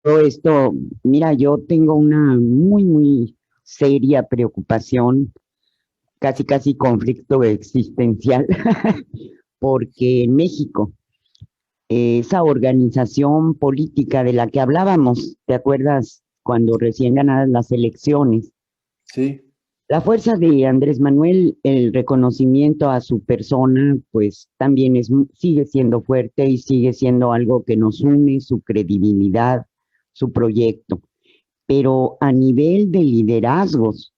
todo esto, mira, yo tengo una muy seria preocupación, casi casi conflicto existencial, porque en México, esa organización política de la que hablábamos, ¿te acuerdas cuando recién ganadas las elecciones? Sí, La fuerza de Andrés Manuel, el reconocimiento a su persona, pues también sigue siendo fuerte y sigue siendo algo que nos une, su credibilidad, su proyecto. Pero a nivel de liderazgos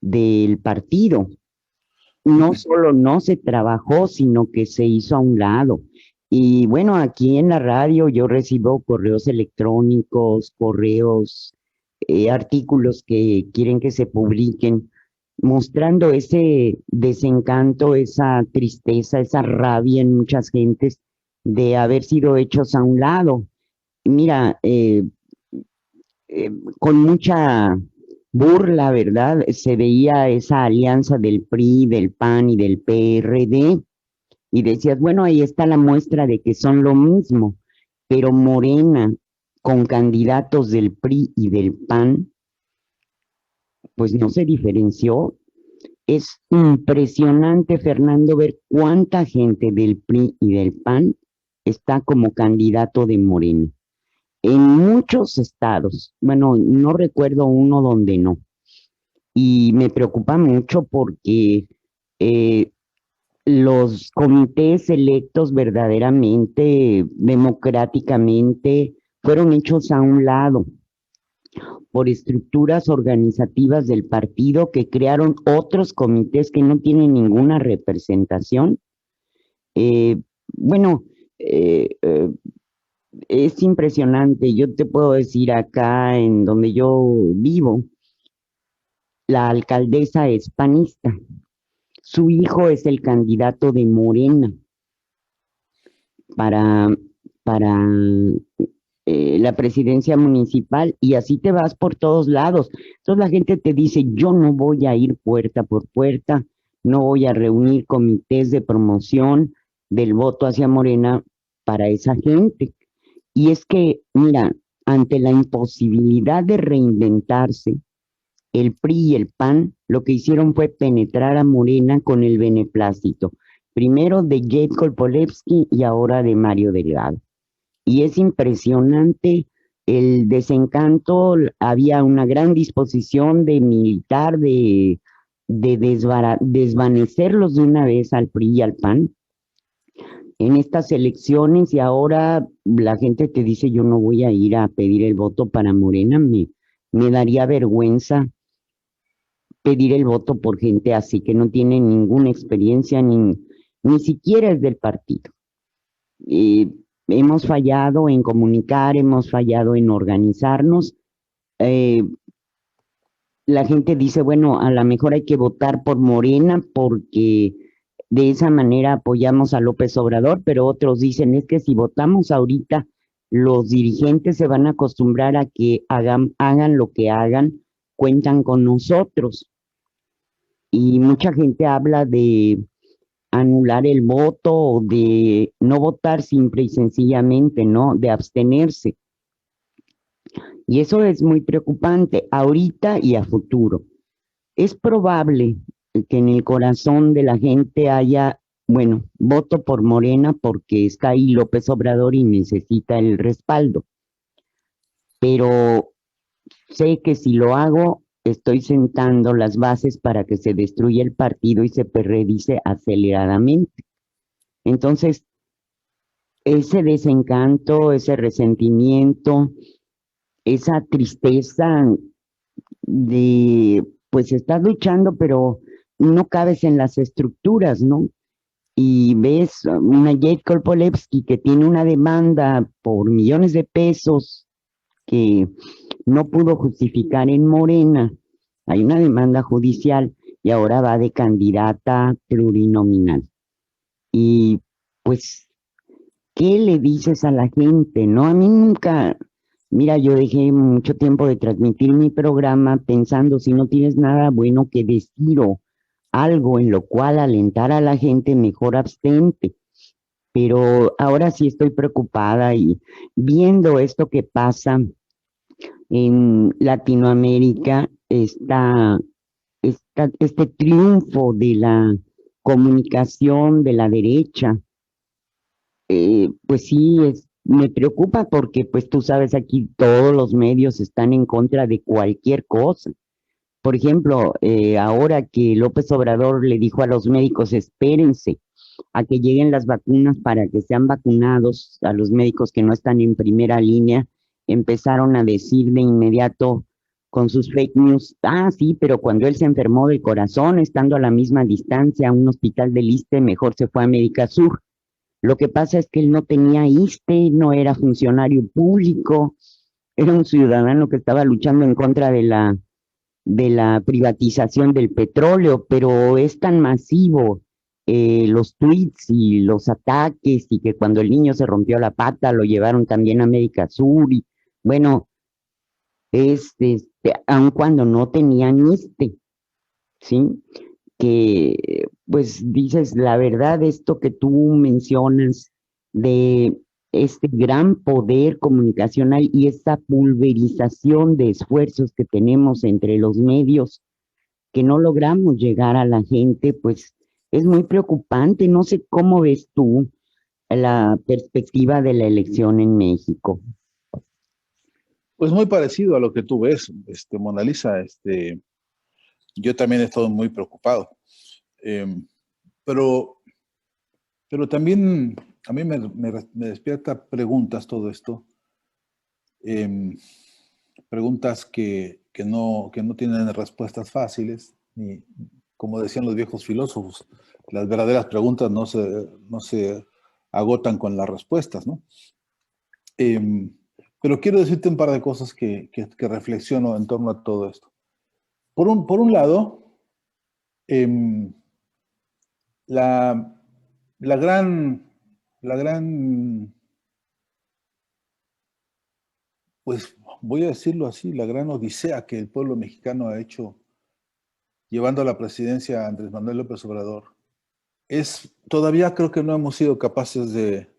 del partido, no solo no se trabajó, sino que se hizo a un lado. Y bueno, aquí en la radio yo recibo correos electrónicos, correos, artículos que quieren que se publiquen, mostrando ese desencanto, esa tristeza, esa rabia en muchas gentes de haber sido hechos a un lado. Mira, eh, con mucha burla, ¿verdad? Se veía esa alianza del PRI, del PAN y del PRD y decías, bueno, ahí está la muestra de que son lo mismo, pero Morena con candidatos del PRI y del PAN, pues no se diferenció. Es impresionante, Fernando, ver cuánta gente del PRI y del PAN está como candidato de Morena. En muchos estados, bueno, no recuerdo uno donde no. Y me preocupa mucho porque eh, los comités electos verdaderamente, democráticamente, fueron hechos a un lado por estructuras organizativas del partido que crearon otros comités que no tienen ninguna representación. Eh, bueno, eh, eh, es impresionante. Yo te puedo decir acá en donde yo vivo, la alcaldesa es panista. Su hijo es el candidato de Morena para, para la presidencia municipal y así te vas por todos lados. Entonces la gente te dice, yo no voy a ir puerta por puerta, no voy a reunir comités de promoción del voto hacia Morena para esa gente. Y es que, mira, ante la imposibilidad de reinventarse, el PRI y el PAN lo que hicieron fue penetrar a Morena con el beneplácito, primero de Jade Kolpolevsky y ahora de Mario Delgado. Y es impresionante el desencanto, había una gran disposición de militar, de desvanecerlos de una vez al PRI y al PAN en estas elecciones y ahora la gente te dice yo no voy a ir a pedir el voto para Morena, me daría vergüenza pedir el voto por gente así que no tiene ninguna experiencia ni siquiera es del partido. Eh, Hemos fallado en comunicar, hemos fallado en organizarnos. Eh, la gente dice, bueno, a lo mejor hay que votar por Morena porque de esa manera apoyamos a López Obrador, pero otros dicen, es que si votamos ahorita, los dirigentes se van a acostumbrar a que hagan lo que hagan, cuentan con nosotros. Y mucha gente habla de anular el voto o de no votar simple y sencillamente, ¿no? De abstenerse. Y eso es muy preocupante ahorita y a futuro. Es probable que en el corazón de la gente haya, bueno, voto por Morena porque está ahí López Obrador y necesita el respaldo, pero sé que si lo hago, estoy sentando las bases para que se destruya el partido y se perredice aceleradamente. Entonces, ese desencanto, ese resentimiento, esa tristeza de, pues estás luchando, pero no cabes en las estructuras, ¿no? Y ves una Jade Kolpolevsky que tiene una demanda por millones de pesos que no pudo justificar en Morena, hay una demanda judicial y ahora va de candidata plurinominal. Y pues ¿qué le dices a la gente? No, a mí nunca, mira, yo dejé mucho tiempo de transmitir mi programa pensando si no tienes nada bueno que decir o algo en lo cual alentar a la gente, mejor abstente. Pero ahora sí estoy preocupada y viendo esto que pasa, en Latinoamérica este triunfo de la comunicación de la derecha. Pues sí, me preocupa porque pues tú sabes, aquí todos los medios están en contra de cualquier cosa. Por ejemplo, ahora que López Obrador le dijo a los médicos, espérense a que lleguen las vacunas para que sean vacunados, a los médicos que no están en primera línea, empezaron a decir de inmediato con sus fake news, ah, sí, pero cuando él se enfermó del corazón, estando a la misma distancia a un hospital del ISSSTE, mejor se fue a América Sur. Lo que pasa es que él no tenía ISSSTE, no era funcionario público, era un ciudadano que estaba luchando en contra de la privatización del petróleo, pero es tan masivo los tweets y los ataques y que cuando el niño se rompió la pata lo llevaron también a América Sur y bueno, aun cuando no tenían ¿sí? Que pues dices la verdad, esto que tú mencionas de este gran poder comunicacional y esta pulverización de esfuerzos que tenemos entre los medios, que no logramos llegar a la gente, pues es muy preocupante. No sé cómo ves tú la perspectiva de la elección en México. Pues muy parecido a lo que tú ves, Mona Lisa. Yo también he estado muy preocupado. Eh, pero, pero también a mí me despierta preguntas todo esto. Eh, Preguntas que no tienen respuestas fáciles, ni, como decían los viejos filósofos, las verdaderas preguntas no se agotan con las respuestas, ¿no? Pero quiero decirte un par de cosas que reflexiono en torno a todo esto. Por un lado, eh, la, la gran, pues voy a decirlo así, la gran odisea que el pueblo mexicano ha hecho llevando a la presidencia a Andrés Manuel López Obrador, todavía creo que no hemos sido capaces de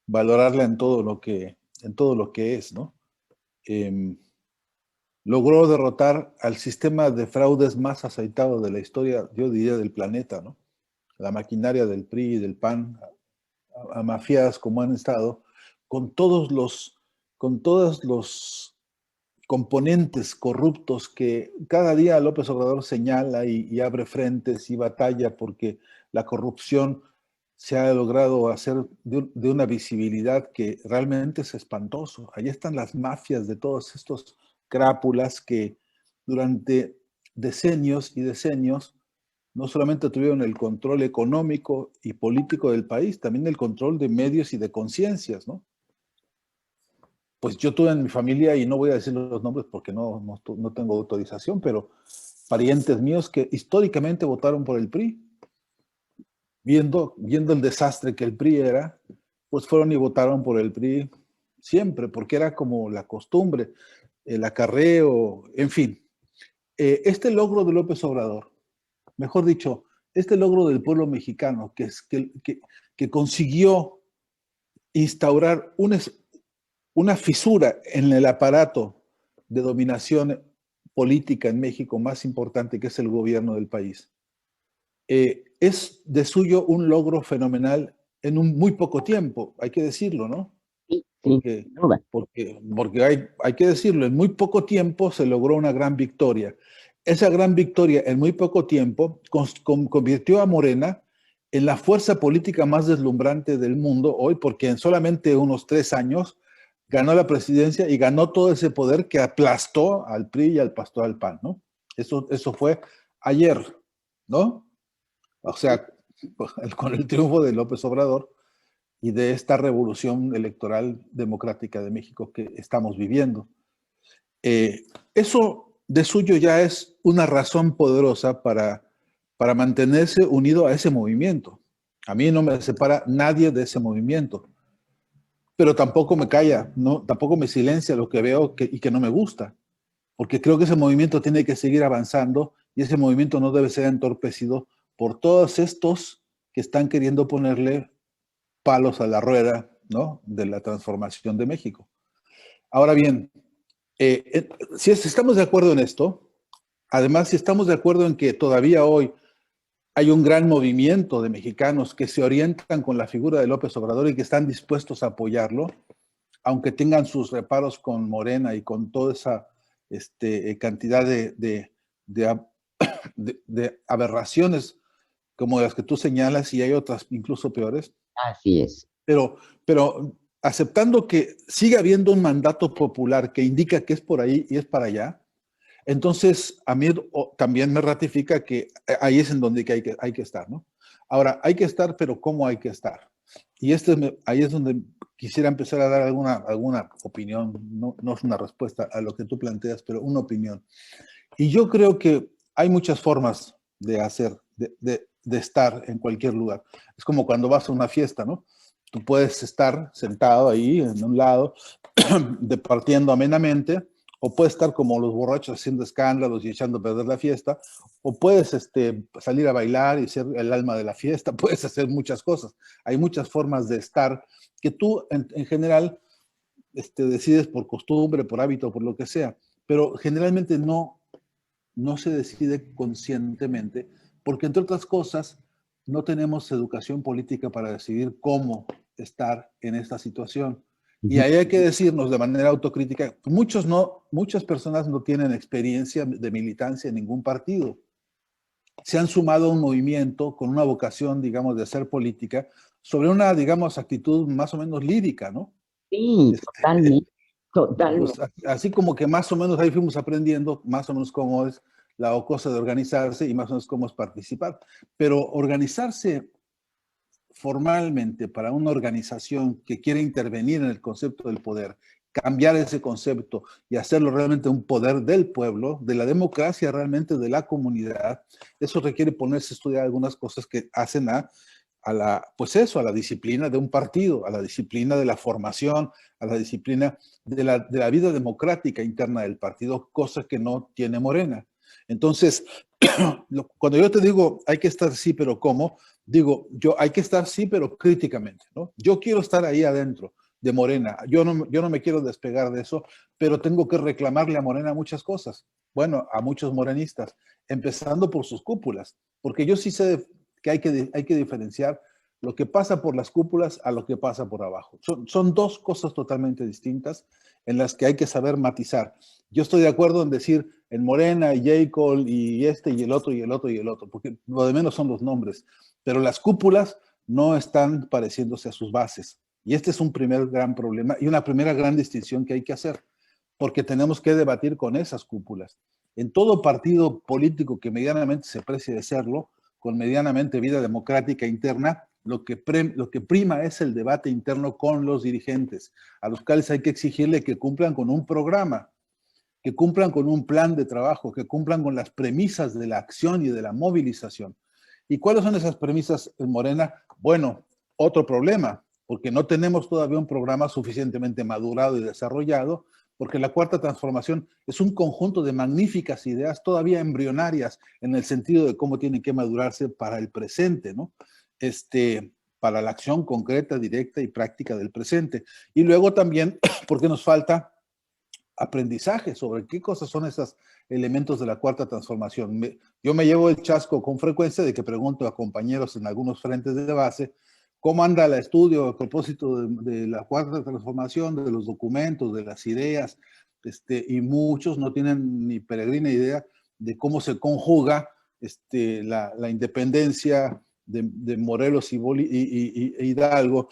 valorarla en todo lo que es, ¿no? Eh, Logró derrotar al sistema de fraudes más aceitado de la historia, yo diría, del planeta, ¿no? La maquinaria del PRI y del PAN, a mafiadas como han estado, con con todos los componentes corruptos que cada día López Obrador señala y abre frentes y batalla porque la corrupción se ha logrado hacer de una visibilidad que realmente es espantoso. Allí están las mafias de todos estos crápulas que durante decenios y decenios no solamente tuvieron el control económico y político del país, también el control de medios y de conciencias, ¿no? Pues yo tuve en mi familia, y no voy a decir los nombres porque no tengo autorización, pero parientes míos que históricamente votaron por el PRI, viendo el desastre que el PRI era, pues fueron y votaron por el PRI siempre, porque era como la costumbre, el acarreo, en fin. Este logro de López Obrador, mejor dicho, este logro del pueblo mexicano, que consiguió instaurar una fisura en el aparato de dominación política en México más importante, que es el gobierno del país. Es de suyo un logro fenomenal en un muy poco tiempo, hay que decirlo, ¿no? Sí, sí, Porque, no va. porque hay que decirlo, en muy poco tiempo se logró una gran victoria. Esa gran victoria en muy poco tiempo convirtió a Morena en la fuerza política más deslumbrante del mundo hoy, porque en solamente unos 3 años ganó la presidencia y ganó todo ese poder que aplastó al PRI y al pastor al PAN, ¿no? Eso fue ayer, ¿no? O sea, con el triunfo de López Obrador y de esta revolución electoral democrática de México que estamos viviendo. Eso de suyo ya es una razón poderosa para mantenerse unido a ese movimiento. A mí no me separa nadie de ese movimiento, pero tampoco me calla, no, tampoco me silencia lo que veo y que no me gusta, porque creo que ese movimiento tiene que seguir avanzando y ese movimiento no debe ser entorpecido por todos estos que están queriendo ponerle palos a la rueda, ¿no?, de la transformación de México. Ahora bien, Si estamos de acuerdo en esto, además, si estamos de acuerdo en que todavía hoy hay un gran movimiento de mexicanos que se orientan con la figura de López Obrador y que están dispuestos a apoyarlo, aunque tengan sus reparos con Morena y con toda esa cantidad de aberraciones como las que tú señalas, y hay otras incluso peores. Así es. Pero aceptando que sigue habiendo un mandato popular que indica que es por ahí y es para allá, entonces a mí también me ratifica que ahí es en donde hay que estar, ¿no? Ahora, hay que estar, pero ¿cómo hay que estar? Y ahí es donde quisiera empezar a dar alguna opinión, no es una respuesta a lo que tú planteas, pero una opinión. Y yo creo que hay muchas formas de hacer, de estar en cualquier lugar. Es como cuando vas a una fiesta, ¿no? Tú puedes estar sentado ahí en un lado, departiendo amenamente, o puedes estar como los borrachos haciendo escándalos y echando a perder la fiesta, o puedes salir a bailar y ser el alma de la fiesta, puedes hacer muchas cosas. Hay muchas formas de estar que tú en general decides por costumbre, por hábito, por lo que sea, pero generalmente no se decide conscientemente, porque entre otras cosas, no tenemos educación política para decidir cómo estar en esta situación. Y ahí hay que decirnos de manera autocrítica, muchas personas no tienen experiencia de militancia en ningún partido. Se han sumado a un movimiento con una vocación, digamos, de hacer política sobre una, digamos, actitud más o menos lírica, ¿no? Sí, totalmente, Pues, totalmente. así como que más o menos ahí fuimos aprendiendo más o menos cómo es la cosa de organizarse y más o menos cómo es participar. Pero organizarse formalmente para una organización que quiere intervenir en el concepto del poder, cambiar ese concepto y hacerlo realmente un poder del pueblo, de la democracia realmente de la comunidad, eso requiere ponerse a estudiar algunas cosas que hacen pues eso, a la disciplina de un partido, a la disciplina de la formación, a la disciplina de la vida democrática interna del partido, cosa que no tiene Morena. Entonces, cuando yo te digo hay que estar sí, pero ¿cómo? Digo, hay que estar sí, pero críticamente, ¿no? Yo quiero estar ahí adentro de Morena, yo no me quiero despegar de eso, pero tengo que reclamarle a Morena muchas cosas, bueno, a muchos morenistas, empezando por sus cúpulas, porque yo sí sé que hay que diferenciar lo que pasa por las cúpulas a lo que pasa por abajo. Son dos cosas totalmente distintas en las que hay que saber matizar. Yo estoy de acuerdo en decir en Morena y J. Cole y y el otro y el otro y el otro, porque lo de menos son los nombres, pero las cúpulas no están pareciéndose a sus bases. Y este es un primer gran problema y una primera gran distinción que hay que hacer, porque tenemos que debatir con esas cúpulas. En todo partido político que medianamente se precie de serlo, con medianamente vida democrática interna, lo que prima es el debate interno con los dirigentes, a los cuales hay que exigirle que cumplan con un programa, que cumplan con un plan de trabajo, que cumplan con las premisas de la acción y de la movilización. ¿Y cuáles son esas premisas en Morena? Bueno, otro problema, porque no tenemos todavía un programa suficientemente madurado y desarrollado, porque la cuarta transformación es un conjunto de magníficas ideas todavía embrionarias en el sentido de cómo tienen que madurarse para el presente, ¿no? Para la acción concreta, directa y práctica del presente. Y luego también, porque nos falta aprendizaje sobre qué cosas son esos elementos de la cuarta transformación. Yo me llevo el chasco con frecuencia de que pregunto a compañeros en algunos frentes de base cómo anda el estudio a propósito de la cuarta transformación, de los documentos, de las ideas, y muchos no tienen ni peregrina idea de cómo se conjuga la independencia de Morelos y Hidalgo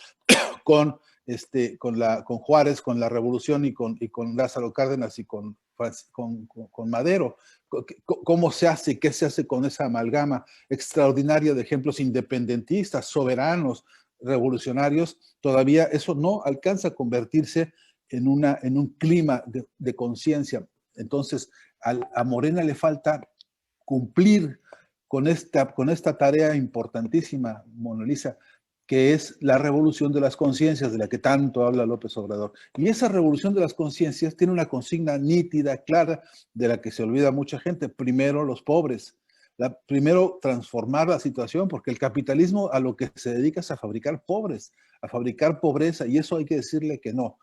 con Juárez, con la Revolución y con Lázaro Cárdenas y con Madero. ¿Cómo se hace? ¿Qué se hace con esa amalgama extraordinaria de ejemplos independentistas, soberanos, revolucionarios? Todavía eso no alcanza a convertirse en un clima de conciencia. Entonces, a Morena le falta cumplir con esta tarea importantísima, Mona Lisa, que es la revolución de las conciencias de la que tanto habla López Obrador. Y esa revolución de las conciencias tiene una consigna nítida, clara, de la que se olvida mucha gente. Primero los pobres. Primero transformar la situación, porque el capitalismo a lo que se dedica es a fabricar pobres, a fabricar pobreza, y eso hay que decirle que no.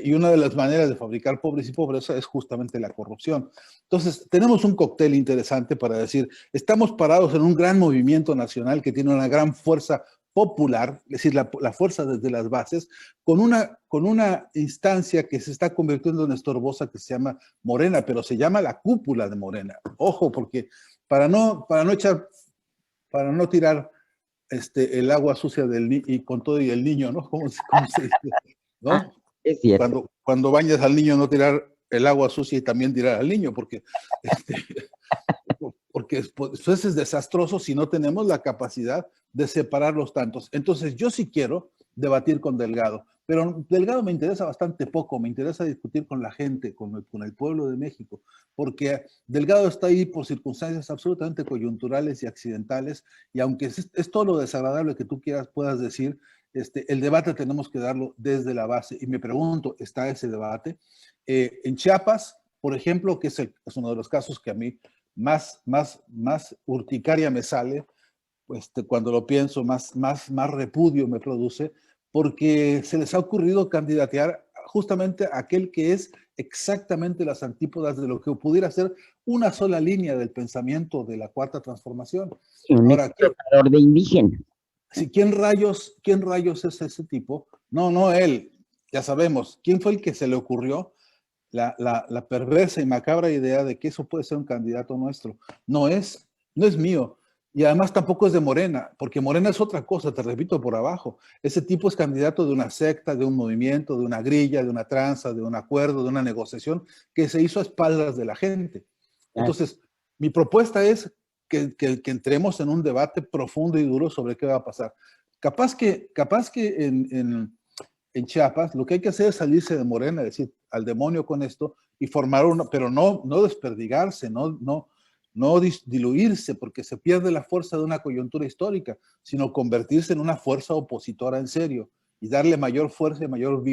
Y una de las maneras de fabricar pobres y pobreza es justamente la corrupción. Entonces, tenemos un cóctel interesante para decir, estamos parados en un gran movimiento nacional que tiene una gran fuerza popular, es decir, la fuerza desde las bases, con una instancia que se está convirtiendo en estorbosa que se llama Morena, pero se llama la cúpula de Morena. Ojo, porque para no tirar el agua sucia y con todo y el niño, ¿no? ¿Cómo se dice? Ah, ¿No? es cierto. Cuando bañas al niño, no tirar el agua sucia y también tirar al niño, porque, porque después es desastroso si no tenemos la capacidad de separar los tantos. Entonces, yo sí quiero debatir con Delgado, pero Delgado me interesa bastante poco, me interesa discutir con la gente, con el pueblo de México, porque Delgado está ahí por circunstancias absolutamente coyunturales y accidentales, y aunque es todo lo desagradable que tú puedas decir, el debate tenemos que darlo desde la base. Y me pregunto, ¿está ese debate? En Chiapas, por ejemplo, que es uno de los casos que a mí más urticaria me sale, cuando lo pienso, más repudio me produce, porque se les ha ocurrido candidatear justamente a aquel que es exactamente las antípodas de lo que pudiera ser una sola línea del pensamiento de la Cuarta Transformación. Y un Ahora, explotador de indígenas. si, ¿quién rayos es ese tipo? No él, ya sabemos. ¿Quién fue el que se le ocurrió la perversa y macabra idea de que eso puede ser un candidato nuestro? No es mío. Y además tampoco es de Morena, porque Morena es otra cosa, te repito, por abajo. Ese tipo es candidato de una secta, de un movimiento, de una grilla, de una tranza, de un acuerdo, de una negociación que se hizo a espaldas de la gente. Entonces, mi propuesta es que entremos en un debate profundo y duro sobre qué va a pasar. Capaz que en Chiapas lo que hay que hacer es salirse de Morena, decir al demonio con esto y formar una, pero no desperdigarse, no diluirse, porque se pierde la fuerza de una coyuntura histórica, sino convertirse en una fuerza opositora en serio y darle mayor fuerza y mayor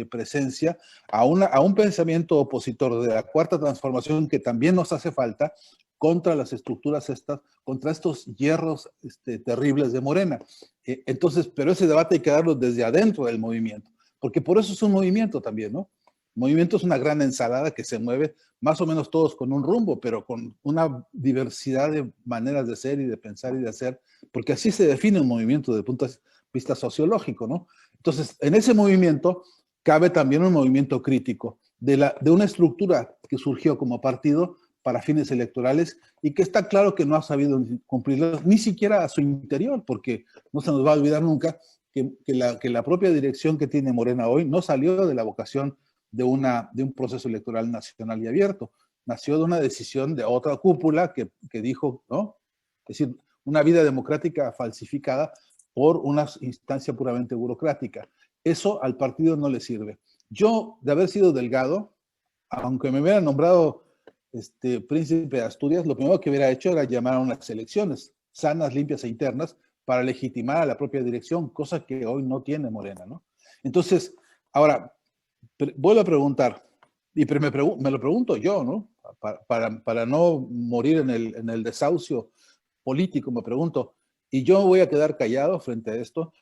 presencia a un pensamiento opositor de la Cuarta Transformación que también nos hace falta contra las estructuras contra estos hierros terribles de Morena. Entonces, pero ese debate hay que darlo desde adentro del movimiento, porque por eso es un movimiento también, ¿no? Movimiento es una gran ensalada que se mueve más o menos todos con un rumbo, pero con una diversidad de maneras de ser y de pensar y de hacer, porque así se define un movimiento desde el punto de vista sociológico, ¿no? Entonces, en ese movimiento cabe también un movimiento crítico de una estructura que surgió como partido para fines electorales y que está claro que no ha sabido cumplirlos ni siquiera a su interior, porque no se nos va a olvidar nunca que la propia dirección que tiene Morena hoy no salió de la vocación de un proceso electoral nacional y abierto, nació de una decisión de otra cúpula que dijo, ¿no? Es decir, una vida democrática falsificada por una instancia puramente burocrática. Eso al partido no le sirve. Yo, de haber sido Delgado, aunque me hubieran nombrado príncipe de Asturias, lo primero que hubiera hecho era llamar a unas elecciones sanas, limpias e internas para legitimar a la propia dirección, cosa que hoy no tiene Morena, ¿no? Entonces, ahora, vuelvo a preguntar, y me lo pregunto yo, ¿no? Para no morir en el desahucio político, me pregunto, ¿y yo voy a quedar callado frente a esto?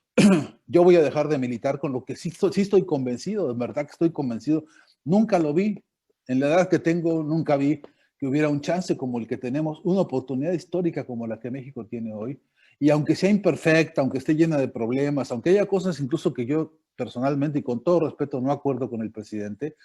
Yo voy a dejar de militar con lo que sí estoy convencido, de verdad que estoy convencido. Nunca lo vi, en la edad que tengo, nunca vi que hubiera un chance como el que tenemos, una oportunidad histórica como la que México tiene hoy. Y aunque sea imperfecta, aunque esté llena de problemas, aunque haya cosas incluso que yo personalmente y con todo respeto no acuerdo con el presidente,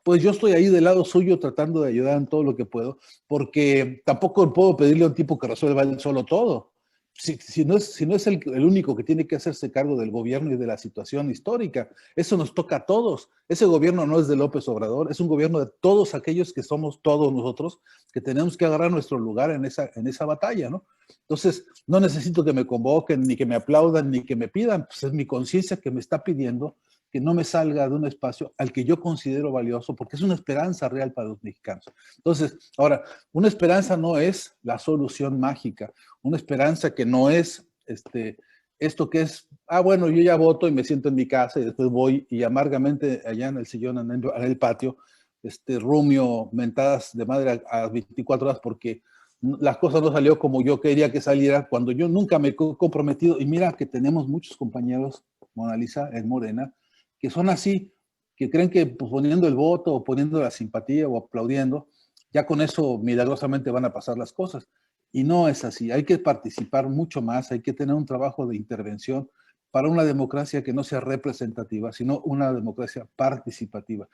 pues yo estoy ahí del lado suyo tratando de ayudar en todo lo que puedo, porque tampoco puedo pedirle a un tipo que resuelva él solo todo. Si no es el único que tiene que hacerse cargo del gobierno y de la situación histórica, eso nos toca a todos. Ese gobierno no es de López Obrador, es un gobierno de todos aquellos que somos todos nosotros, que tenemos que agarrar nuestro lugar en esa batalla, ¿no? Entonces, no necesito que me convoquen, ni que me aplaudan, ni que me pidan, pues es mi conciencia que me está pidiendo que no me salga de un espacio al que yo considero valioso, porque es una esperanza real para los mexicanos. Entonces, ahora, una esperanza no es la solución mágica, una esperanza que no es esto que es, bueno, yo ya voto y me siento en mi casa y después voy y amargamente allá en el sillón, en el patio, rumio mentadas de madre a 24 horas porque las cosas no salió como yo quería que saliera, cuando yo nunca me he comprometido. Y mira que tenemos muchos compañeros, Mona Lisa, en Morena, que son así, que creen que pues, poniendo el voto o poniendo la simpatía o aplaudiendo, ya con eso milagrosamente van a pasar las cosas. Y no es así, hay que participar mucho más, hay que tener un trabajo de intervención para una democracia que no sea representativa, sino una democracia participativa.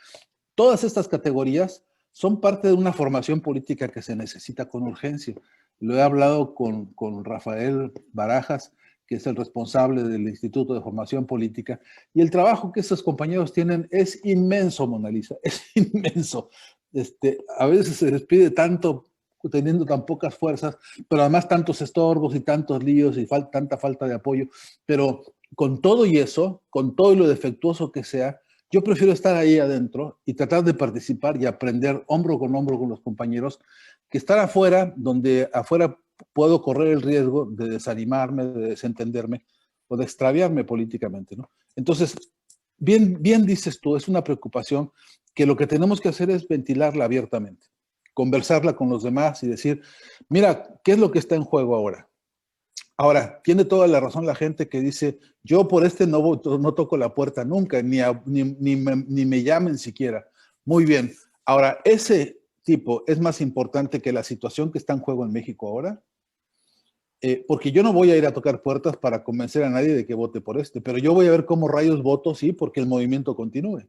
Todas estas categorías son parte de una formación política que se necesita con urgencia. Lo he hablado con Rafael Barajas, que es el responsable del Instituto de Formación Política, y el trabajo que esos compañeros tienen es inmenso, Mona Lisa, es inmenso. A veces se les pide tanto, teniendo tan pocas fuerzas, pero además tantos estorbos y tantos líos y tanta falta de apoyo, pero con todo y eso, con todo y lo defectuoso que sea, yo prefiero estar ahí adentro y tratar de participar y aprender hombro con los compañeros, que estar afuera, donde afuera puedo correr el riesgo de desanimarme, de desentenderme o de extraviarme políticamente, ¿no? Entonces, bien dices tú, es una preocupación que lo que tenemos que hacer es ventilarla abiertamente, conversarla con los demás y decir, mira, ¿qué es lo que está en juego ahora? Ahora, tiene toda la razón la gente que dice, yo por no toco la puerta nunca, ni me llamen siquiera. Muy bien. Ahora, ese tipo es más importante que la situación que está en juego en México ahora, porque yo no voy a ir a tocar puertas para convencer a nadie de que vote por pero yo voy a ver cómo rayos voto, sí, porque el movimiento continúe.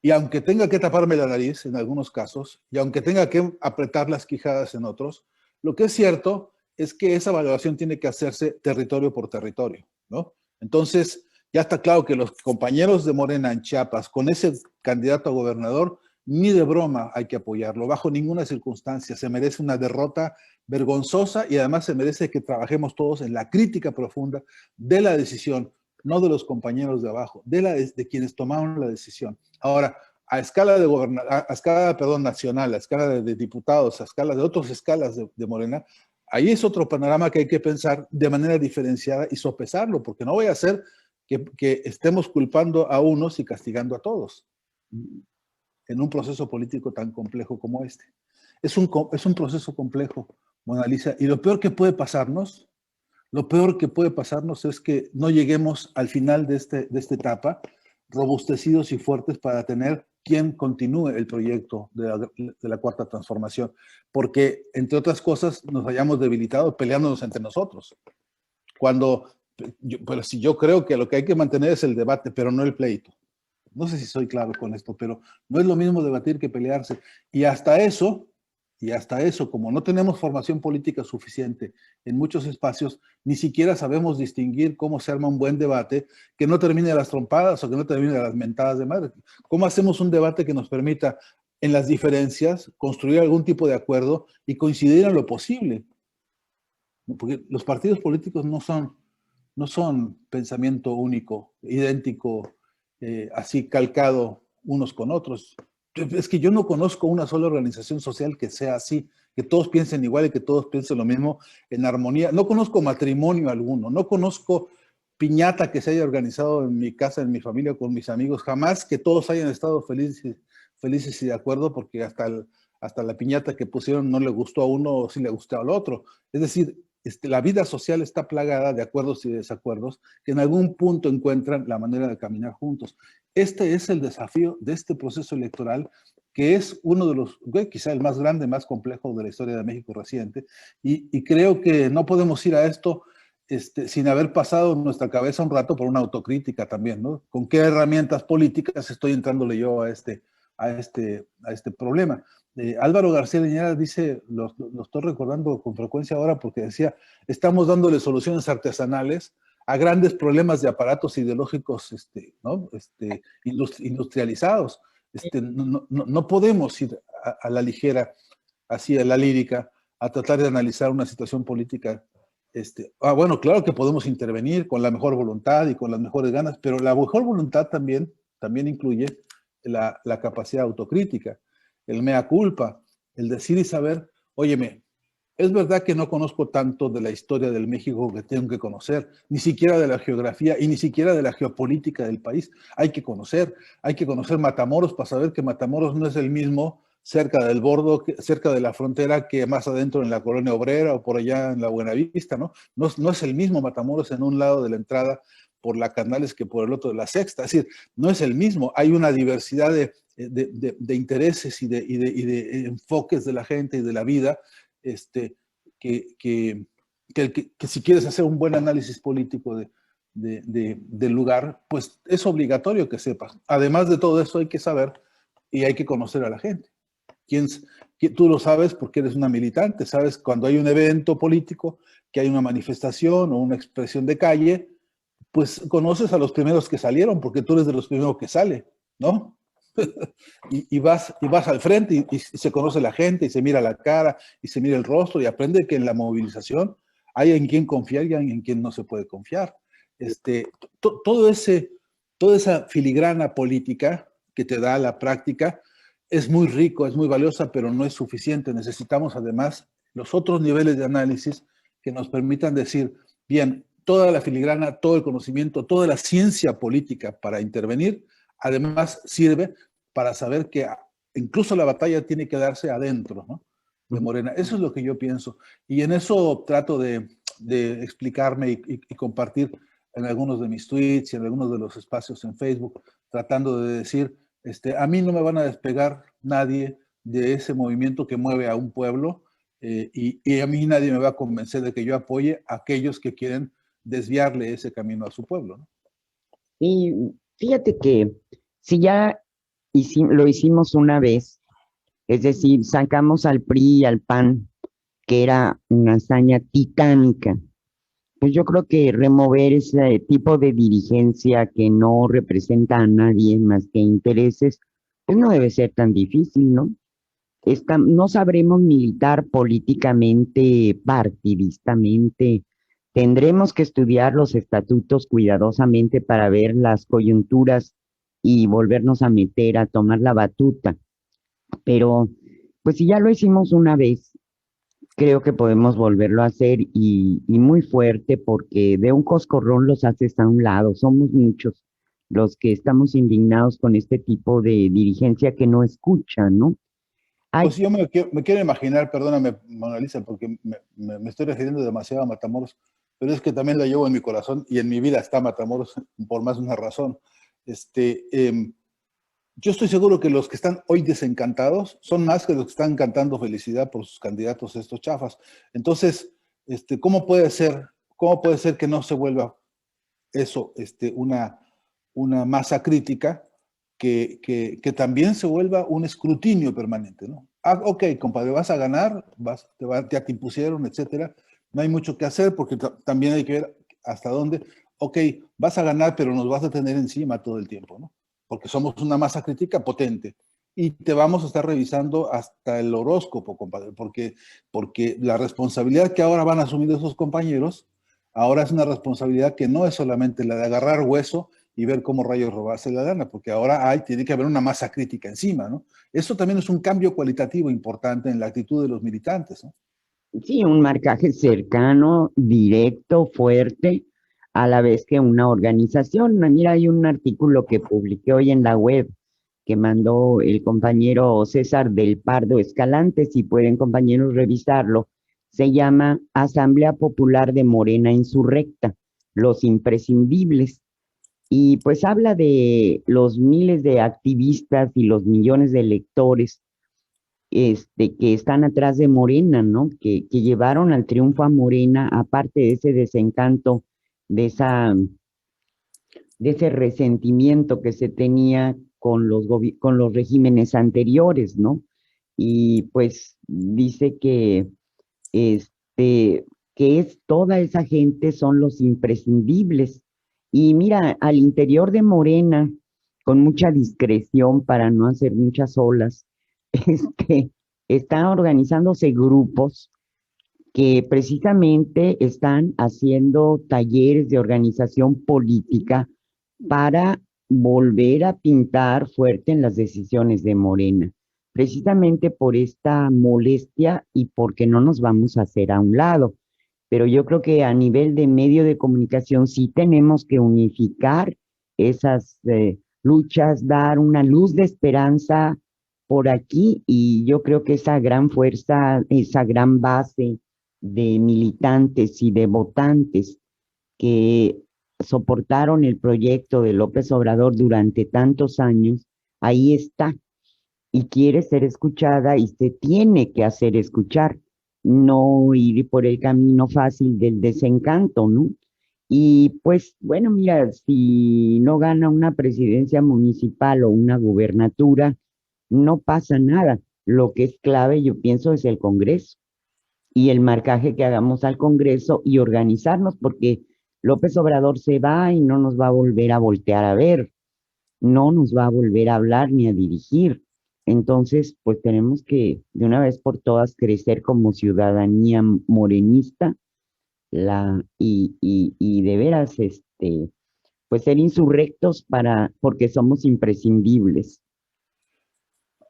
Y aunque tenga que taparme la nariz en algunos casos, y aunque tenga que apretar las quijadas en otros, lo que es cierto es que esa valoración tiene que hacerse territorio por territorio, ¿no? Entonces, ya está claro que los compañeros de Morena en Chiapas, con ese candidato a gobernador, ni de broma hay que apoyarlo, bajo ninguna circunstancia. Se merece una derrota vergonzosa y además se merece que trabajemos todos en la crítica profunda de la decisión, no de los compañeros de abajo, de quienes tomaron la decisión. Ahora, a escala nacional, a escala de diputados, a escala de otras escalas de Morena, ahí es otro panorama que hay que pensar de manera diferenciada y sopesarlo, porque no voy a hacer que estemos culpando a unos y castigando a todos en un proceso político tan complejo como este. Es un proceso complejo, Mona Lisa, y lo peor que puede pasarnos es que no lleguemos al final de esta etapa robustecidos y fuertes para tener quien continúe el proyecto de la Cuarta Transformación, porque, entre otras cosas, nos hayamos debilitado peleándonos entre nosotros. Pero si yo creo que lo que hay que mantener es el debate, pero no el pleito. No sé si soy claro con esto, pero no es lo mismo debatir que pelearse. Y hasta eso, como no tenemos formación política suficiente en muchos espacios, ni siquiera sabemos distinguir cómo se arma un buen debate que no termine a las trompadas o que no termine a las mentadas de madre. ¿Cómo hacemos un debate que nos permita, en las diferencias, construir algún tipo de acuerdo y coincidir en lo posible? Porque los partidos políticos no son pensamiento único, idéntico, así calcado unos con otros. Es que yo no conozco una sola organización social que sea así, que todos piensen igual y que todos piensen lo mismo en armonía. No conozco matrimonio alguno, no conozco piñata que se haya organizado en mi casa, en mi familia, con mis amigos, jamás que todos hayan estado felices y de acuerdo, porque hasta la piñata que pusieron no le gustó a uno o sí le gustó al otro. Es decir, la vida social está plagada de acuerdos y desacuerdos que en algún punto encuentran la manera de caminar juntos. Este es el desafío de este proceso electoral, que es uno de los, quizá el más grande, más complejo de la historia de México reciente, y creo que no podemos ir a esto sin haber pasado en nuestra cabeza un rato por una autocrítica también, ¿no? ¿Con qué herramientas políticas estoy entrándole yo a este problema? Álvaro García Liñera dice, lo estoy recordando con frecuencia ahora porque decía, estamos dándole soluciones artesanales a grandes problemas de aparatos ideológicos ¿no? Industrializados. No podemos ir a la ligera, así a la lírica, a tratar de analizar una situación política. Bueno, claro que podemos intervenir con la mejor voluntad y con las mejores ganas, pero la mejor voluntad también incluye la capacidad autocrítica, el mea culpa, el decir y saber, óyeme, es verdad que no conozco tanto de la historia del México que tengo que conocer, ni siquiera de la geografía y ni siquiera de la geopolítica del país. Hay que conocer Matamoros para saber que Matamoros no es el mismo cerca del Bordo, cerca de la frontera, que más adentro en la Colonia Obrera o por allá en la Buenavista, ¿no? No es el mismo Matamoros en un lado de la entrada por la Canales que por el otro de la Sexta. Es decir, no es el mismo. Hay una diversidad de intereses y de enfoques de la gente y de la vida, que si quieres hacer un buen análisis político del lugar, pues es obligatorio que sepas. Además de todo eso hay que saber y hay que conocer a la gente. Tú lo sabes porque eres una militante, sabes cuando hay un evento político, que hay una manifestación o una expresión de calle, pues conoces a los primeros que salieron porque tú eres de los primeros que sale, ¿no? y vas al frente y se conoce la gente y se mira la cara y se mira el rostro y aprende que en la movilización hay en quien confiar y hay en quien no se puede confiar. Toda esa filigrana política que te da la práctica es muy rico, es muy valiosa, pero no es suficiente. Necesitamos además los otros niveles de análisis que nos permitan decir, bien, toda la filigrana, todo el conocimiento, toda la ciencia política para intervenir, además sirve para saber que incluso la batalla tiene que darse adentro, ¿no?, de Morena. Eso es lo que yo pienso. Y en eso trato de explicarme y compartir en algunos de mis tweets y en algunos de los espacios en Facebook, tratando de decir, a mí no me van a despegar nadie de ese movimiento que mueve a un pueblo, y a mí nadie me va a convencer de que yo apoye a aquellos que quieren desviarle ese camino a su pueblo, ¿no? Y fíjate que si ya lo hicimos una vez, es decir, sacamos al PRI y al PAN, que era una hazaña titánica, pues yo creo que remover ese tipo de dirigencia que no representa a nadie más que intereses, pues no debe ser tan difícil, ¿no? No sabremos militar políticamente, partidistamente. Tendremos que estudiar los estatutos cuidadosamente para ver las coyunturas y volvernos a meter, a tomar la batuta. Pero, pues si ya lo hicimos una vez, creo que podemos volverlo a hacer y muy fuerte, porque de un coscorrón los haces a un lado. Somos muchos los que estamos indignados con este tipo de dirigencia que no escucha, ¿no? Pues yo me quiero imaginar, perdóname, Mona Lisa, porque me estoy refiriendo demasiado a Matamoros, pero es que también la llevo en mi corazón y en mi vida está Matamoros por más de una razón. Yo estoy seguro que los que están hoy desencantados son más que los que están cantando felicidad por sus candidatos estos chafas. Entonces, ¿cómo puede ser que no se vuelva eso, una masa crítica que también se vuelva un escrutinio permanente, ¿no? Ok, compadre, vas a ganar, ya te impusieron, etcétera. No hay mucho que hacer porque también hay que ver hasta dónde. Ok, vas a ganar, pero nos vas a tener encima todo el tiempo, ¿no? Porque somos una masa crítica potente. Y te vamos a estar revisando hasta el horóscopo, compadre, porque la responsabilidad que ahora van a asumir esos compañeros, ahora es una responsabilidad que no es solamente la de agarrar hueso y ver cómo rayos robarse la lana, porque ahora tiene que haber una masa crítica encima, ¿no? Eso también es un cambio cualitativo importante en la actitud de los militantes, ¿no? Sí, un marcaje cercano, directo, fuerte, a la vez que una organización. Mira, hay un artículo que publiqué hoy en la web que mandó el compañero César del Pardo Escalante, si pueden compañeros revisarlo. Se llama Asamblea Popular de Morena Insurrecta, los imprescindibles. Y pues habla de los miles de activistas y los millones de electores que están atrás de Morena, ¿no? Que llevaron al triunfo a Morena, aparte de ese desencanto, de ese resentimiento que se tenía con con los regímenes anteriores, ¿no? Y pues dice este, que es toda esa gente son los imprescindibles. Y mira, al interior de Morena, con mucha discreción para no hacer muchas olas, están organizándose grupos que precisamente están haciendo talleres de organización política para volver a pintar fuerte en las decisiones de Morena, precisamente por esta molestia y porque no nos vamos a hacer a un lado. Pero yo creo que a nivel de medio de comunicación sí tenemos que unificar esas luchas, dar una luz de esperanza por aquí, y yo creo que esa gran fuerza, esa gran base de militantes y de votantes que soportaron el proyecto de López Obrador durante tantos años, ahí está y quiere ser escuchada y se tiene que hacer escuchar, no ir por el camino fácil del desencanto, ¿no? Y pues bueno, mira, si no gana una presidencia municipal o una gubernatura, no pasa nada. Lo que es clave, yo pienso, es el Congreso y el marcaje que hagamos al Congreso y organizarnos, porque López Obrador se va y no nos va a volver a voltear a ver, no nos va a volver a hablar ni a dirigir. Entonces, pues tenemos que de una vez por todas crecer como ciudadanía morenista y de veras, pues ser insurrectos porque somos imprescindibles.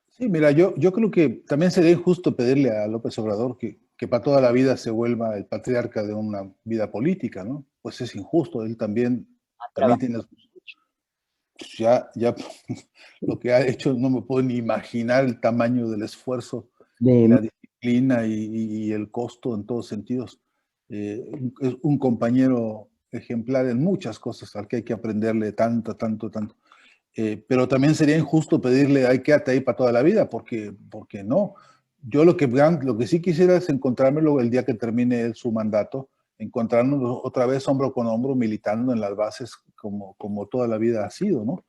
Sí, mira, yo creo que también sería injusto pedirle a López Obrador que para toda la vida se vuelva el patriarca de una vida política, ¿no? Pues es injusto, él también tiene, pues ya lo que ha hecho, no me puedo ni imaginar el tamaño del esfuerzo y De, la disciplina y el costo en todos sentidos. Es un compañero ejemplar en muchas cosas al que hay que aprenderle tanto, tanto, tanto. Pero también sería injusto pedirle, ay, quédate ahí para toda la vida, porque no. Yo lo que sí quisiera es encontrármelo el día que termine él su mandato, encontrarnos otra vez hombro con hombro, militando en las bases como toda la vida ha sido, ¿no?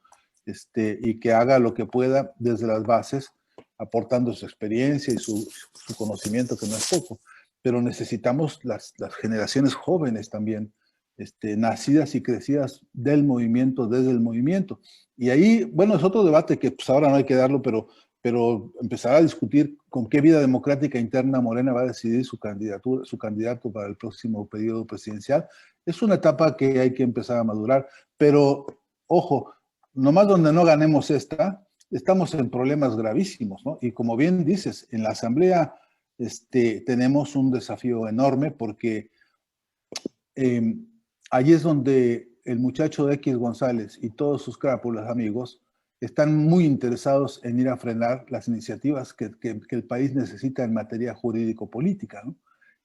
Y que haga lo que pueda desde las bases, aportando su experiencia y su conocimiento, que no es poco. Pero necesitamos las generaciones jóvenes también, nacidas y crecidas del movimiento, desde el movimiento. Y ahí, bueno, es otro debate que pues ahora no hay que darlo, pero empezar a discutir con qué vida democrática interna Morena va a decidir su candidatura, su candidato para el próximo periodo presidencial. Es una etapa que hay que empezar a madurar, pero ojo, nomás donde no ganemos estamos en problemas gravísimos, ¿no? Y como bien dices, en la Asamblea tenemos un desafío enorme porque eh, allí es donde el muchacho de X González y todos sus crápulas amigos están muy interesados en ir a frenar las iniciativas que el país necesita en materia jurídico-política, ¿no?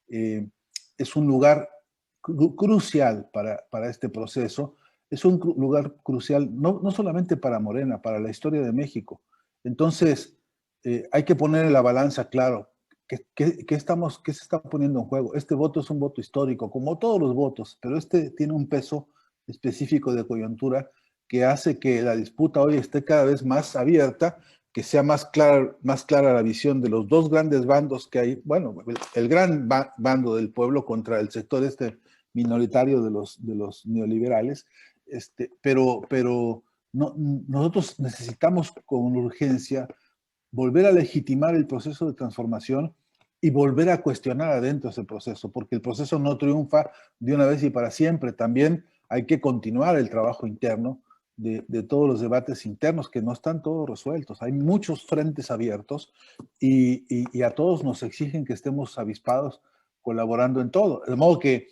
Es un lugar crucial para este proceso, es un lugar crucial no solamente para Morena, para la historia de México. Entonces, hay que poner en la balanza, claro, ¿qué se está poniendo en juego? Este voto es un voto histórico, como todos los votos, pero este tiene un peso específico de coyuntura que hace que la disputa hoy esté cada vez más abierta, que sea más clara la visión de los dos grandes bandos que hay, bueno, el gran bando del pueblo contra el sector minoritario de los neoliberales, pero no, nosotros necesitamos con urgencia volver a legitimar el proceso de transformación y volver a cuestionar adentro ese proceso, porque el proceso no triunfa de una vez y para siempre. También hay que continuar el trabajo interno de todos los debates internos que no están todos resueltos. Hay muchos frentes abiertos y a todos nos exigen que estemos avispados colaborando en todo. De modo que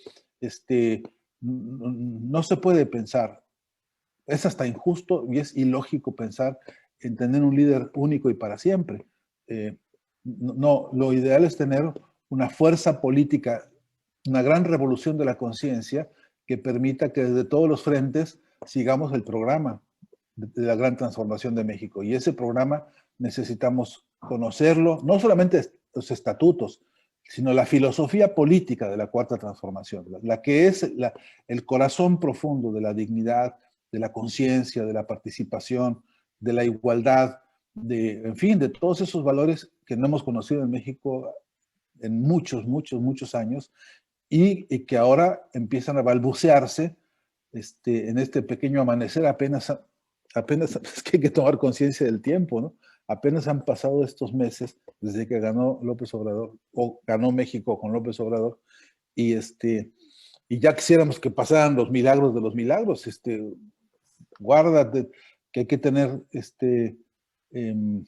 no se puede pensar, es hasta injusto y es ilógico pensar en tener un líder único y para siempre. No, lo ideal es tener una fuerza política, una gran revolución de la conciencia que permita que desde todos los frentes sigamos el programa de la gran transformación de México. Y ese programa necesitamos conocerlo, no solamente los estatutos, sino la filosofía política de la cuarta transformación, la que es el corazón profundo de la dignidad, de la conciencia, de la participación, de la igualdad, en fin, de todos esos valores que no hemos conocido en México en muchos, muchos, muchos años y que ahora empiezan a balbucearse en este pequeño amanecer. Apenas es que hay que tomar conciencia del tiempo, ¿no? Apenas han pasado estos meses desde que ganó López Obrador, o ganó México con López Obrador, y y ya quisiéramos que pasaran los milagros de los milagros. Guárdate que eh,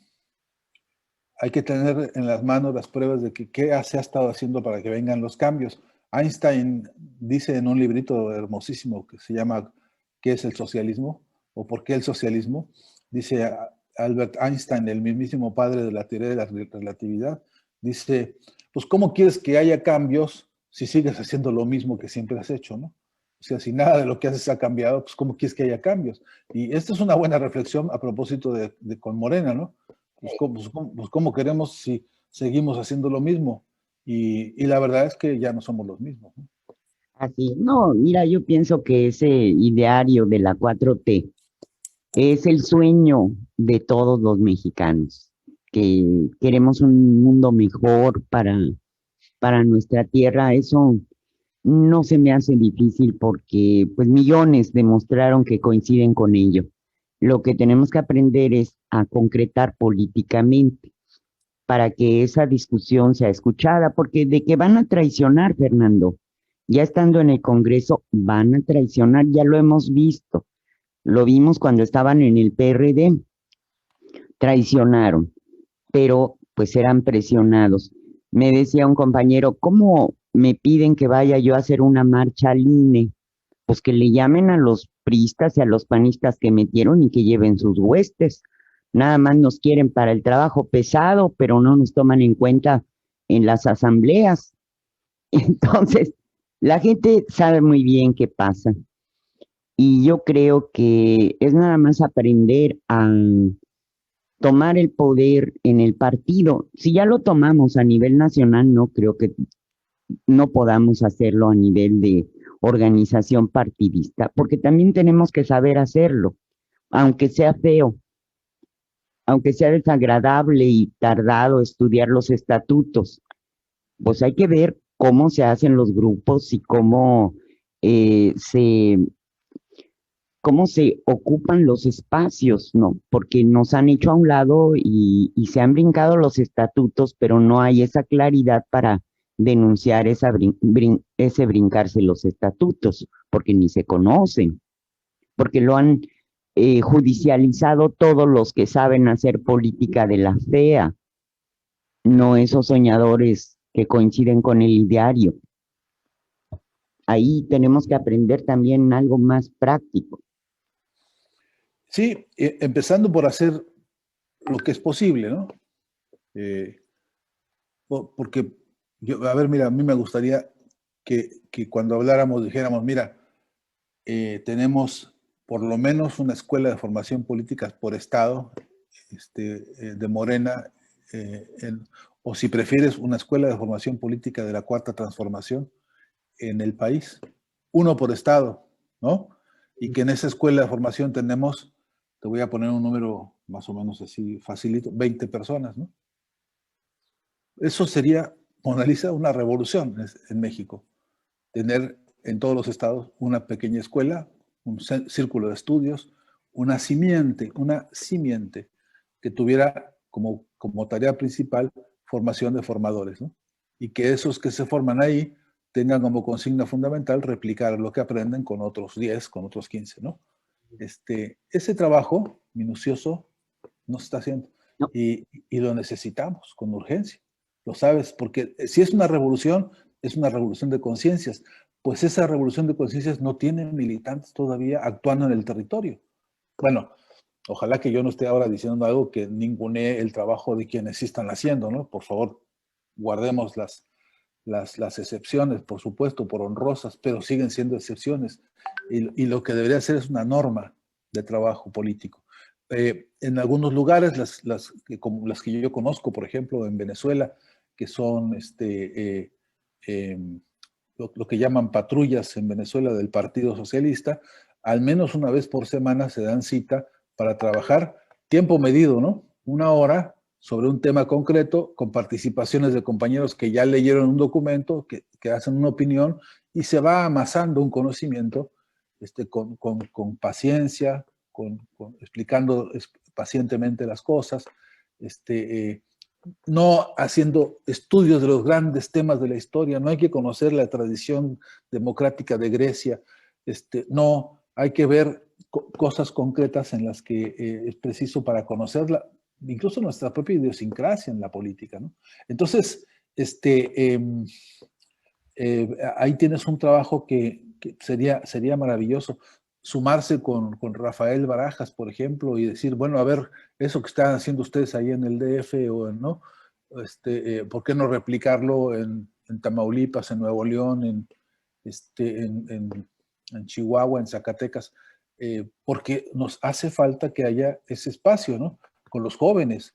hay que tener en las manos las pruebas de que qué se ha estado haciendo para que vengan los cambios. Einstein dice en un librito hermosísimo que se llama ¿Qué es el socialismo? ¿O por qué el socialismo? Dice Albert Einstein, el mismísimo padre de la teoría de la relatividad, dice, pues ¿cómo quieres que haya cambios si sigues haciendo lo mismo que siempre has hecho, ¿no? O sea, si nada de lo que haces ha cambiado, pues ¿cómo quieres que haya cambios? Y esta es una buena reflexión a propósito de con Morena, ¿no? Pues ¿cómo queremos si seguimos haciendo lo mismo? Y la verdad es que ya no somos los mismos, ¿no? Así, no, mira, yo pienso que ese ideario de la 4T es el sueño de todos los mexicanos, que queremos un mundo mejor para nuestra tierra. Eso no se me hace difícil porque pues millones demostraron que coinciden con ello. Lo que tenemos que aprender es a concretar políticamente para que esa discusión sea escuchada, porque de que van a traicionar, Fernando, ya estando en el Congreso, van a traicionar, ya lo hemos visto, lo vimos cuando estaban en el PRD, traicionaron, pero pues eran presionados. Me decía un compañero, ¿cómo me piden que vaya yo a hacer una marcha al INE? Pues que le llamen a los priistas y a los panistas que metieron y que lleven sus huestes. Nada más nos quieren para el trabajo pesado, pero no nos toman en cuenta en las asambleas. Entonces, la gente sabe muy bien qué pasa. Y yo creo que es nada más aprender a tomar el poder en el partido. Si ya lo tomamos a nivel nacional, no creo que no podamos hacerlo a nivel de organización partidista, porque también tenemos que saber hacerlo, aunque sea feo, aunque sea desagradable y tardado estudiar los estatutos, pues hay que ver cómo se hacen los grupos y eh, se, cómo se ocupan los espacios, ¿no? Porque nos han hecho a un lado y se han brincado los estatutos, pero no hay esa claridad para denunciar ese brincarse los estatutos, porque ni se conocen, porque lo han judicializado todos los que saben hacer política de la fea, no esos soñadores que coinciden con el ideario. Ahí tenemos que aprender también algo más práctico. Sí, empezando por hacer lo que es posible, ¿no? Porque, a ver, mira, a mí me gustaría que cuando habláramos dijéramos, mira, tenemos por lo menos una escuela de formación política por estado, de Morena, o si prefieres, una escuela de formación política de la Cuarta Transformación en el país, uno por estado, ¿no? Y que en esa escuela de formación tenemos, te voy a poner un número más o menos así facilito, 20 personas, ¿no? Eso sería, Mona Lisa, una revolución en México. Tener en todos los estados una pequeña escuela, un círculo de estudios, una simiente que tuviera como tarea principal formación de formadores, ¿no? Y que esos que se forman ahí tengan como consigna fundamental replicar lo que aprenden con otros 10, con otros 15, ¿no? Ese trabajo minucioso no se está haciendo No, y lo necesitamos con urgencia. Lo sabes, porque si es una revolución de conciencias. Pues esa revolución de conciencias no tiene militantes todavía actuando en el territorio. Bueno, ojalá que yo no esté ahora diciendo algo que ningunee el trabajo de quienes sí están haciendo, ¿no? Por favor, guardemos las excepciones, por supuesto, por honrosas, pero siguen siendo excepciones. Y lo que debería ser es una norma de trabajo político. En algunos lugares, como las que yo conozco, por ejemplo, en Venezuela, que son lo que llaman patrullas en Venezuela del Partido Socialista, al menos una vez por semana se dan cita para trabajar tiempo medido, ¿no? Una hora sobre un tema concreto, con participaciones de compañeros que ya leyeron un documento, que hacen una opinión, y se va amasando un conocimiento con paciencia, explicando pacientemente las cosas, no haciendo estudios de los grandes temas de la historia, no hay que conocer la tradición democrática de Grecia, no, hay que ver cosas concretas en las que es preciso para conocerla, incluso nuestra propia idiosincrasia en la política, ¿no? Entonces, ahí tienes un trabajo que sería maravilloso. Sumarse con Rafael Barajas, por ejemplo, y decir, bueno, a ver, eso que están haciendo ustedes ahí en el DF o ¿no? ¿Por qué no replicarlo en Tamaulipas, en Nuevo León, en Chihuahua, en Zacatecas, porque nos hace falta que haya ese espacio, ¿no? Con los jóvenes,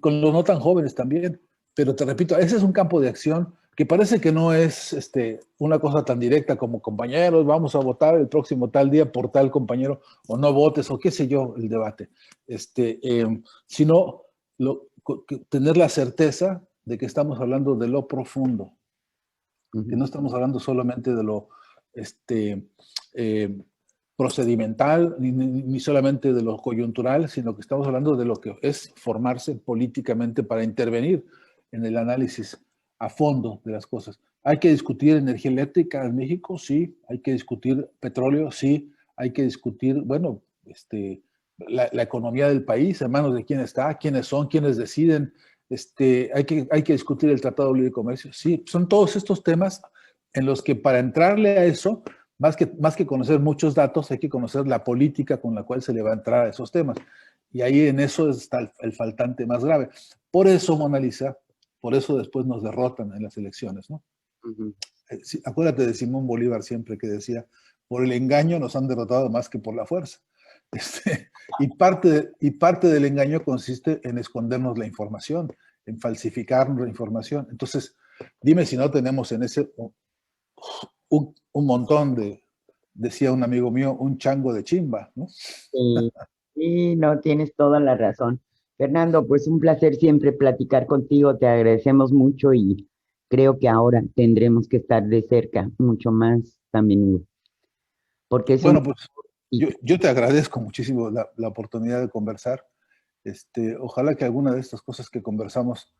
con los no tan jóvenes también. Pero te repito, ese es un campo de acción que parece que no es una cosa tan directa como compañeros, vamos a votar el próximo tal día por tal compañero, o no votes, o qué sé yo, el debate. Sino tener la certeza de que estamos hablando de lo profundo, que no estamos hablando solamente de lo procedimental, ni solamente de lo coyuntural, sino que estamos hablando de lo que es formarse políticamente para intervenir en el análisis a fondo de las cosas. ¿Hay que discutir energía eléctrica en México? Sí. ¿Hay que discutir petróleo? Sí. ¿Hay que discutir, bueno, la economía del país, en manos de quién está, quiénes son, quiénes deciden? Hay que discutir el Tratado de Libre Comercio? Sí. Son todos estos temas en los que para entrarle a eso, más que conocer muchos datos, hay que conocer la política con la cual se le va a entrar a esos temas. Y ahí en eso está el faltante más grave. Por eso, Mona Lisa, por eso después nos derrotan en las elecciones, ¿no? Acuérdate de Simón Bolívar siempre que decía, por el engaño nos han derrotado más que por la fuerza. Y parte del engaño consiste en escondernos la información, en falsificarnos la información. Entonces, dime si no tenemos en ese un montón decía un amigo mío, un chango de chimba, ¿no? Sí, sí, no, tienes toda la razón. Fernando, pues un placer siempre platicar contigo, te agradecemos mucho y creo que ahora tendremos que estar de cerca mucho más a menudo, porque es Bueno, pues yo te agradezco muchísimo la oportunidad de conversar. Ojalá que alguna de estas cosas que conversamos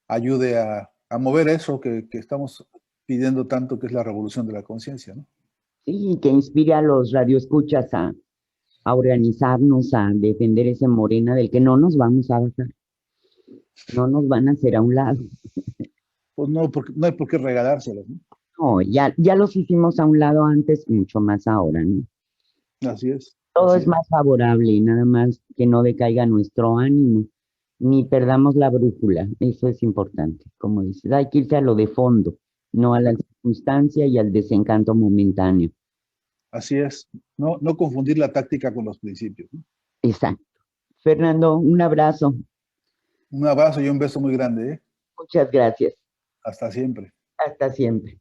ayude a mover eso que estamos pidiendo tanto, que es la revolución de la conciencia, ¿no? sí, que inspire a los radioescuchas a organizarnos, a defender ese Morena del que no nos vamos a bajar, no nos van a hacer a un lado. Pues no, porque no hay por qué regalárselos, ¿no? No, ya los hicimos a un lado antes, mucho más ahora, ¿no? Así es. Todo Así es es. más favorable, nada más que no decaiga nuestro ánimo, ni perdamos la brújula, eso es importante, como dices, hay que irse a lo de fondo, no a la circunstancia y al desencanto momentáneo. Así es. No confundir la táctica con los principios, ¿no? Exacto. Fernando, un abrazo, Un abrazo y un beso muy grande, ¿eh? muchas gracias, Hasta siempre. hasta siempre.